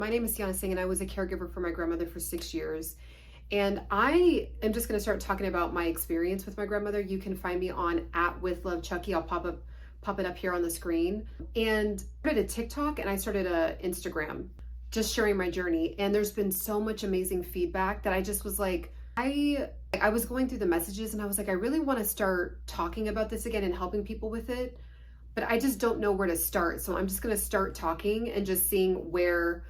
My name is Sienna Singh, and I was a caregiver for my grandmother for 6 years. And I am just going to start talking about my experience with my grandmother. You can find me on @WithLoveChucky. I'll pop it up here on the screen. And I started a TikTok and I started a Instagram, just sharing my journey. And there's been so much amazing feedback that I just was like, I was going through the messages and I was like, I really want to start talking about this again and helping people with it, but I just don't know where to start. So I'm just going to start talking and just seeing where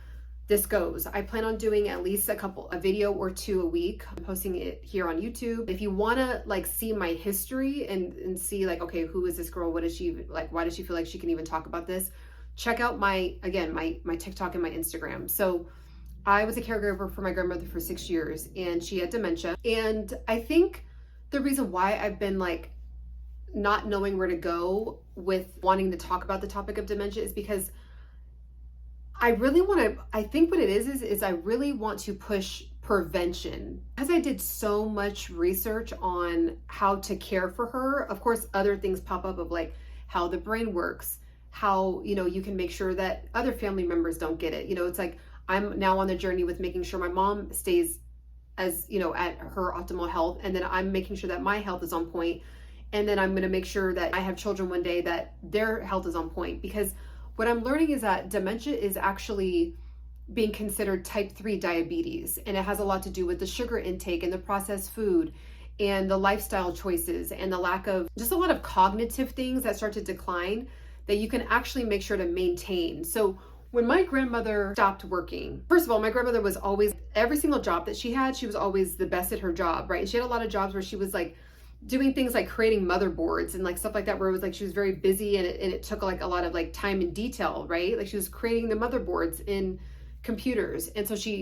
this goes. I plan on doing at least a video or two a week. I'm posting it here on YouTube. If you want to see my history and see okay, who is this girl? What is she like? Why does she feel like she can even talk about this? Check out my TikTok and my Instagram. So I was a caregiver for my grandmother for 6 years and she had dementia. And I think the reason why I've been not knowing where to go with wanting to talk about the topic of dementia is because I think what it is I really want to push prevention. Because I did so much research on how to care for her, of course, other things pop up of how the brain works, how, you can make sure that other family members don't get it. It's I'm now on the journey with making sure my mom stays as, at her optimal health. And then I'm making sure that my health is on point. And then I'm going to make sure that I have children one day that their health is on point, because what I'm learning is that dementia is actually being considered type 3 diabetes. And it has a lot to do with the sugar intake and the processed food and the lifestyle choices and the lack of just a lot of cognitive things that start to decline that you can actually make sure to maintain. So when my grandmother stopped working, first of all, my grandmother was always, every single job that she had, she was always the best at her job, right? And she had a lot of jobs where she was doing things like creating motherboards and stuff like that, where it was she was very busy and it took a lot of time and detail, right? She was creating the motherboards in computers. And so she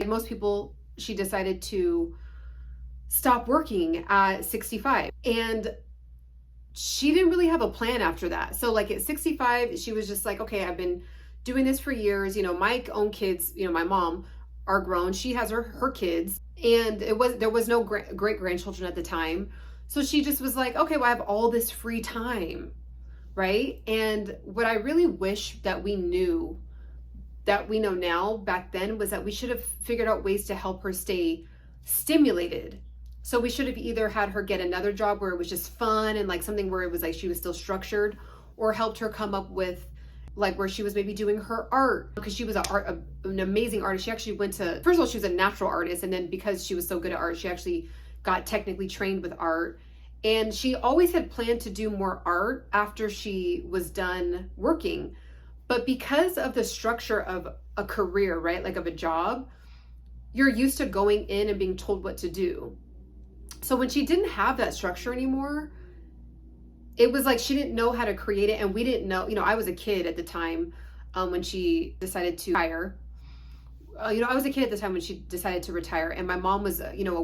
decided to stop working at 65. And she didn't really have a plan after that. So at 65, she was just okay, I've been doing this for years. My own kids, my mom, are grown. She has her kids, and there was no great grandchildren at the time. So she just was okay, well, I have all this free time, right? And what I really wish that we knew, that we know now back then, was that we should have figured out ways to help her stay stimulated. So we should have either had her get another job where it was just fun and something where it was she was still structured, or helped her come up with where she was maybe doing her art, because she was an amazing artist. She actually went to, first of all, she was a natural artist. And then because she was so good at art, she actually got technically trained with art. And she always had planned to do more art after she was done working. But because of the structure of a career, right, of a job, you're used to going in and being told what to do. So when she didn't have that structure anymore, it was she didn't know how to create it. And we didn't know, I was a kid at the time when she decided to retire. I was a kid at the time when she decided to retire. And my mom was, a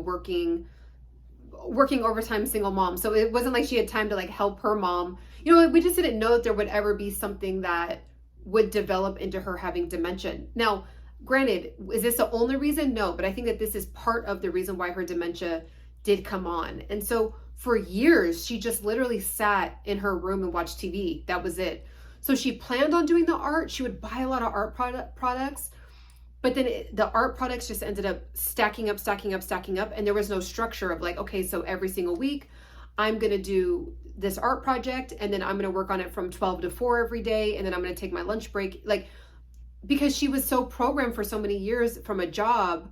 working overtime single mom. So it wasn't she had time to help her mom. We just didn't know that there would ever be something that would develop into her having dementia. Now, granted, is this the only reason? No, but I think that this is part of the reason why her dementia did come on. And so for years, she just literally sat in her room and watched TV. That was it. So she planned on doing the art. She would buy a lot of art products. But then the art products just ended up stacking up. And there was no structure of okay, so every single week, I'm going to do this art project. And then I'm going to work on it from 12 to 4 every day. And then I'm going to take my lunch break. Because she was so programmed for so many years from a job,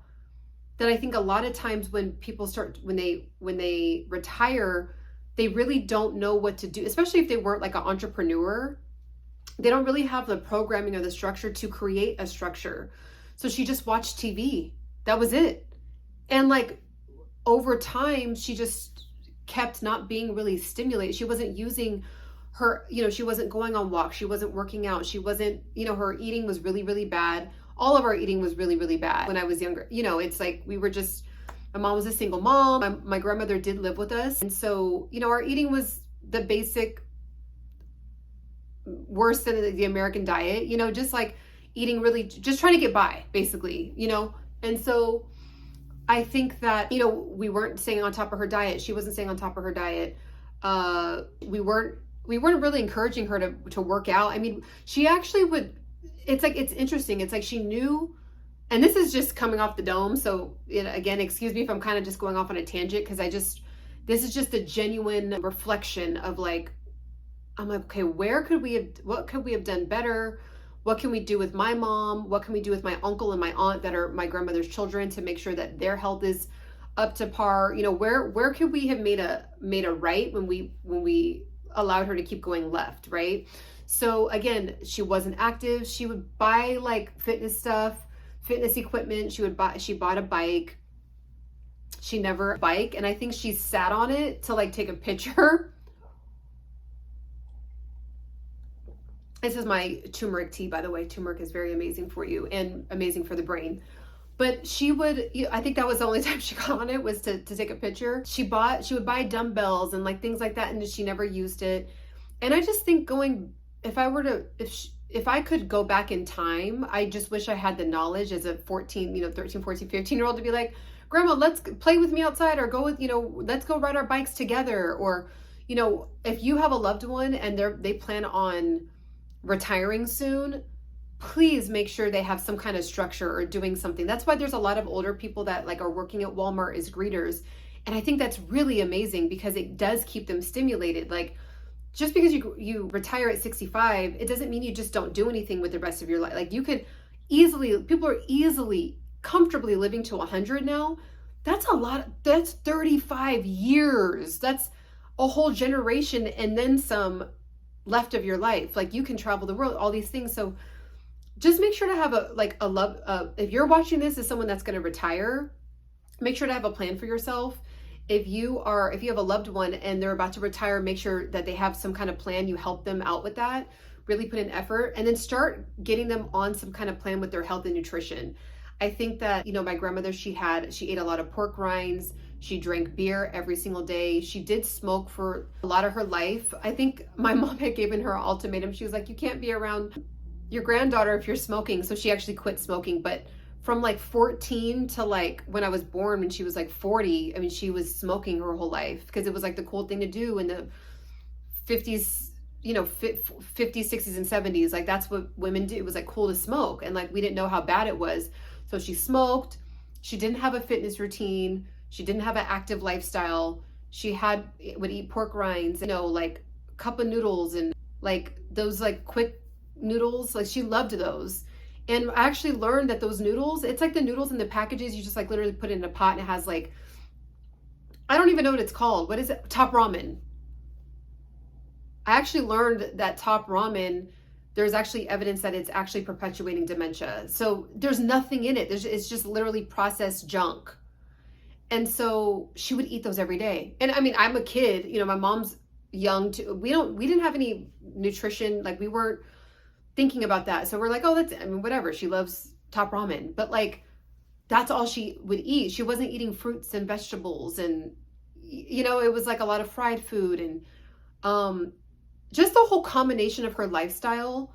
that I think a lot of times when people when they retire, they really don't know what to do, especially if they weren't an entrepreneur. They don't really have the programming or the structure to create a structure. So she just watched TV. That was it. And over time, she just kept not being really stimulated. She wasn't using her, she wasn't going on walks. She wasn't working out. She wasn't, her eating was really, really bad. All of our eating was really, really bad when I was younger. It's we were just, my mom was a single mom. My grandmother did live with us. And so, our eating was the basic, worse than the American diet, just eating really, just trying to get by, basically, And so I think that, we weren't staying on top of her diet. She wasn't staying on top of her diet. We weren't really encouraging her to work out. I mean, she actually would, it's interesting. It's she knew and this is just coming off the dome. So again, excuse me if I'm kind of just going off on a tangent, because this is just a genuine reflection of like, I'm like, okay, what could we have done better? What can we do with my mom? What can we do with my uncle and my aunt that are my grandmother's children to make sure that their health is up to par? Where could we have made a right when we allowed her to keep going left, right? So again, she wasn't active. She would buy like fitness stuff, fitness equipment. She bought a bike. She never bike, and I think she sat on it to like take a picture. This is my turmeric tea, by the way. Turmeric is very amazing for you and amazing for the brain. But I think that was the only time she got on it, was to take a picture. She would buy dumbbells and like things like that, and she never used it. And I just think if I could go back in time, I just wish I had the knowledge as a 13, 14, 15-year-old to be like, Grandma, let's play with me outside, or let's go ride our bikes together. Or, if you have a loved one and they plan on retiring soon, please make sure they have some kind of structure or doing something. That's why there's a lot of older people that like are working at Walmart as greeters. And I think that's really amazing, because it does keep them stimulated. Like, just because you retire at 65, it doesn't mean you just don't do anything with the rest of your life. Like, people are easily, comfortably living to 100 now. That's a lot. That's 35 years. That's a whole generation and then some left of your life. Like, you can travel the world, all these things. So just make sure to have if you're watching this as someone that's going to retire, make sure to have a plan for yourself. If you have a loved one and they're about to retire, make sure that they have some kind of plan. You help them out with that, really put in effort, and then start getting them on some kind of plan with their health and nutrition. I think that, my grandmother, she ate a lot of pork rinds. She drank beer every single day. She did smoke for a lot of her life. I think my mom had given her an ultimatum. She was like, you can't be around your granddaughter if you're smoking. So she actually quit smoking. But from like 14 to like when I was born, when she was like 40, I mean, she was smoking her whole life, because it was like the cool thing to do in the 50s, 50s, 60s, and 70s. Like, that's what women did. It was like cool to smoke. And like, we didn't know how bad it was. So she smoked. She didn't have a fitness routine. She didn't have an active lifestyle. She would eat pork rinds, like cup of noodles and like those like quick noodles. Like, she loved those. And I actually learned that those noodles, it's like the noodles in the packages, you just like literally put it in a pot and it has like, I don't even know what it's called. What is it? Top ramen. I actually learned that top ramen, there's actually evidence that it's actually perpetuating dementia. So there's nothing in it. It's just literally processed junk. And so she would eat those every day. And I mean, I'm a kid, my mom's young too. We didn't have any nutrition. Like, we weren't thinking about that. So we're like, oh, whatever. She loves top ramen. But like, that's all she would eat. She wasn't eating fruits and vegetables. And, it was like a lot of fried food. And just the whole combination of her lifestyle,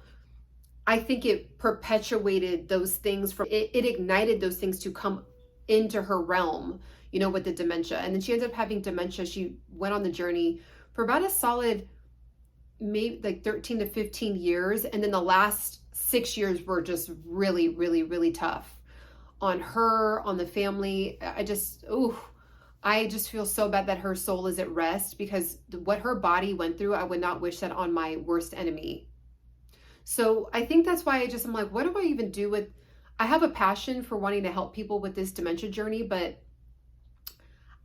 I think it perpetuated those things it ignited those things to come into her realm, with the dementia. And then she ended up having dementia. She went on the journey for about a solid, maybe like 13 to 15 years. And then the last 6 years were just really, really, really tough on her, on the family. I just feel so bad that her soul is at rest, because what her body went through, I would not wish that on my worst enemy. So I think that's why I'm like, what do I even do with, I have a passion for wanting to help people with this dementia journey, but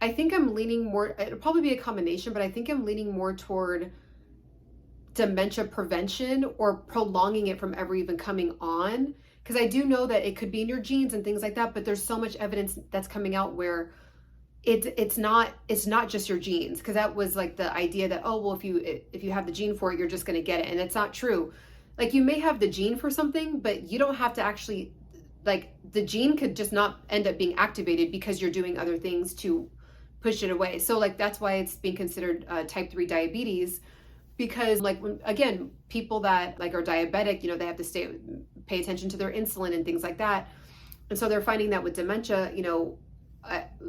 I think I'm leaning more, it'll probably be a combination, but I think I'm leaning more toward dementia prevention or prolonging it from ever even coming on. Because I do know that it could be in your genes and things like that, but there's so much evidence that's coming out where it's not just your genes. Because that was like the idea that, oh, well, if you have the gene for it, you're just going to get it. And it's not true. Like, you may have the gene for something, but you don't have to actually, like, the gene could just not end up being activated because you're doing other things to push it away. So like, that's why it's being considered type 3 diabetes, because like, again, people that like are diabetic, they have to pay attention to their insulin and things like that. And so they're finding that with dementia,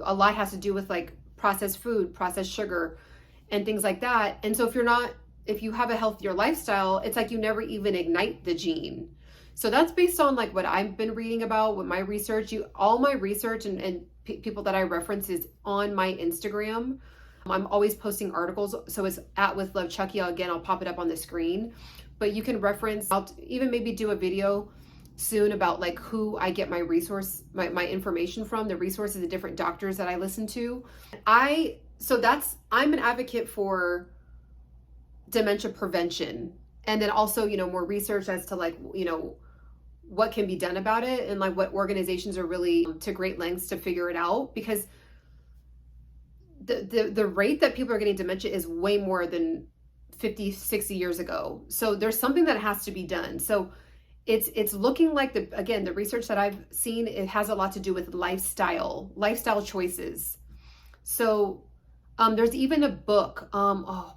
a lot has to do with like processed food, processed sugar, and things like that. And so if you have a healthier lifestyle, it's like you never even ignite the gene. So that's based on like what I've been reading about, what my research, all my research and people that I reference is on my Instagram. I'm always posting articles. So it's at With Love Chucky. Again, I'll pop it up on the screen, but you can reference, I'll even maybe do a video soon about like who I get my my information from, the resources, the different doctors that I listen to. I'm an advocate for dementia prevention. And then also, more research as to like, what can be done about it, and like what organizations are really to great lengths to figure it out, because the rate that people are getting dementia is way more than 50, 60 years ago. So there's something that has to be done. So it's looking like the research that I've seen, it has a lot to do with lifestyle choices. So there's even a book,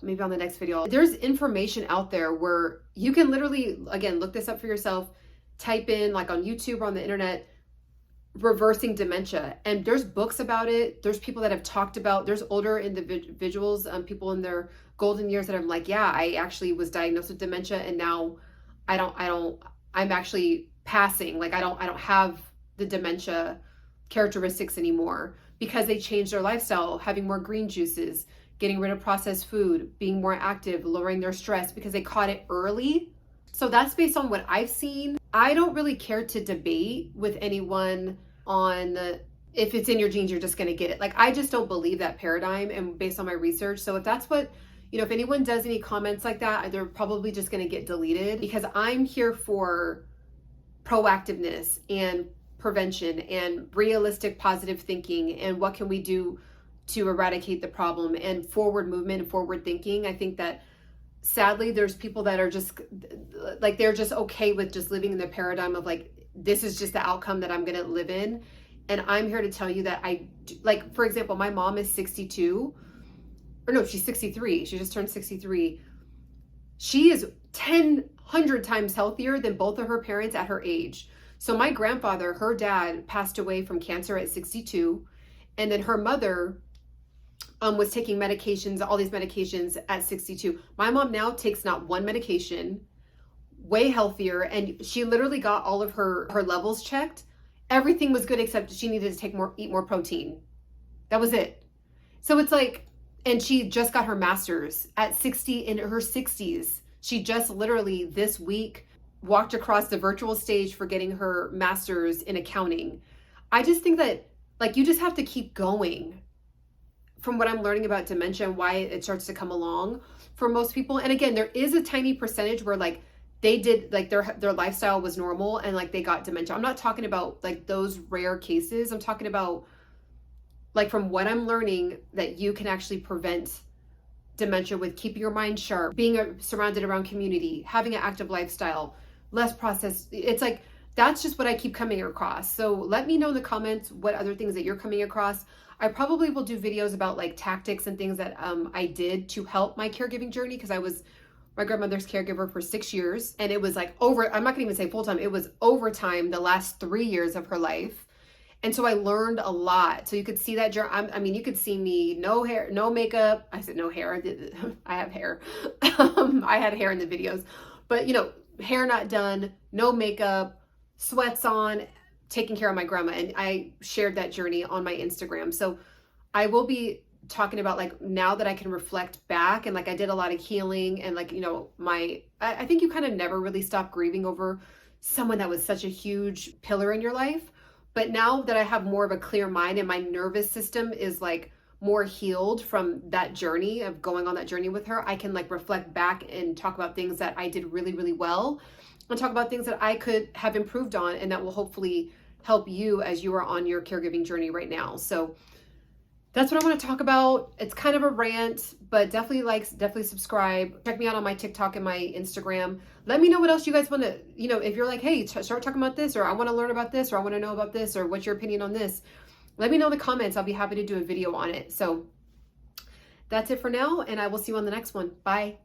maybe on the next video, there's information out there where you can literally, again, look this up for yourself, type in like on YouTube or on the internet, reversing dementia. And there's books about it. There's people that have talked about, there's older individuals, people in their golden years that are like, yeah, I actually was diagnosed with dementia and now I'm actually passing. Like I don't have the dementia characteristics anymore because they changed their lifestyle, having more green juices, getting rid of processed food, being more active, lowering their stress because they caught it early. So that's based on what I've seen. I don't really care to debate with anyone on if it's in your genes, you're just going to get it. Like, I just don't believe that paradigm, and based on my research. So if that's what, if anyone does any comments like that, they're probably just going to get deleted, because I'm here for proactiveness and prevention and realistic positive thinking and what can we do to eradicate the problem and forward movement and forward thinking. I think that sadly there's people that are just like, they're just okay with just living in the paradigm of like, this is just the outcome that I'm going to live in. And I'm here to tell you that like, for example, my mom is 62, or no, she's 63. She just turned 63. She is 100 times healthier than both of her parents at her age. So my grandfather, her dad, passed away from cancer at 62. And then her mother was taking medications, all these medications at 62. My mom now takes not one medication, way healthier. And she literally got all of her levels checked. Everything was good except she needed to eat more protein. That was it. So it's like, and she just got her master's at 60, in her 60s. She just literally this week walked across the virtual stage for getting her master's in accounting. I just think that like, you just have to keep going. From what I'm learning about dementia and why it starts to come along for most people. And again, there is a tiny percentage where like they did like their lifestyle was normal and like they got dementia. I'm not talking about like those rare cases. I'm talking about like, from what I'm learning, that you can actually prevent dementia with keeping your mind sharp, being surrounded around community, having an active lifestyle, less processed. It's like, that's just what I keep coming across. So let me know in the comments what other things that you're coming across. I probably will do videos about like tactics and things that I did to help my caregiving journey, because I was my grandmother's caregiver for 6 years, and it was like I'm not gonna even say full time, it was overtime the last 3 years of her life. And so I learned a lot. So you could see that, I mean, you could see me, no hair, no makeup. I said no hair, I have hair. I had hair in the videos, but hair not done, no makeup, sweats on, taking care of my grandma. And I shared that journey on my Instagram. So I will be talking about like, now that I can reflect back and like I did a lot of healing and like, I think you kind of never really stop grieving over someone that was such a huge pillar in your life. But now that I have more of a clear mind and my nervous system is like more healed from that journey of going on that journey with her, I can like reflect back and talk about things that I did really, really well, and talk about things that I could have improved on, and that will hopefully help you as you are on your caregiving journey right now. So that's what I want to talk about. It's kind of a rant, but definitely subscribe. Check me out on my TikTok and my Instagram. Let me know what else you guys want to, if you're like, hey, start talking about this, or I want to learn about this, or I want to know about this, or what's your opinion on this? Let me know in the comments. I'll be happy to do a video on it. So that's it for now, and I will see you on the next one. Bye.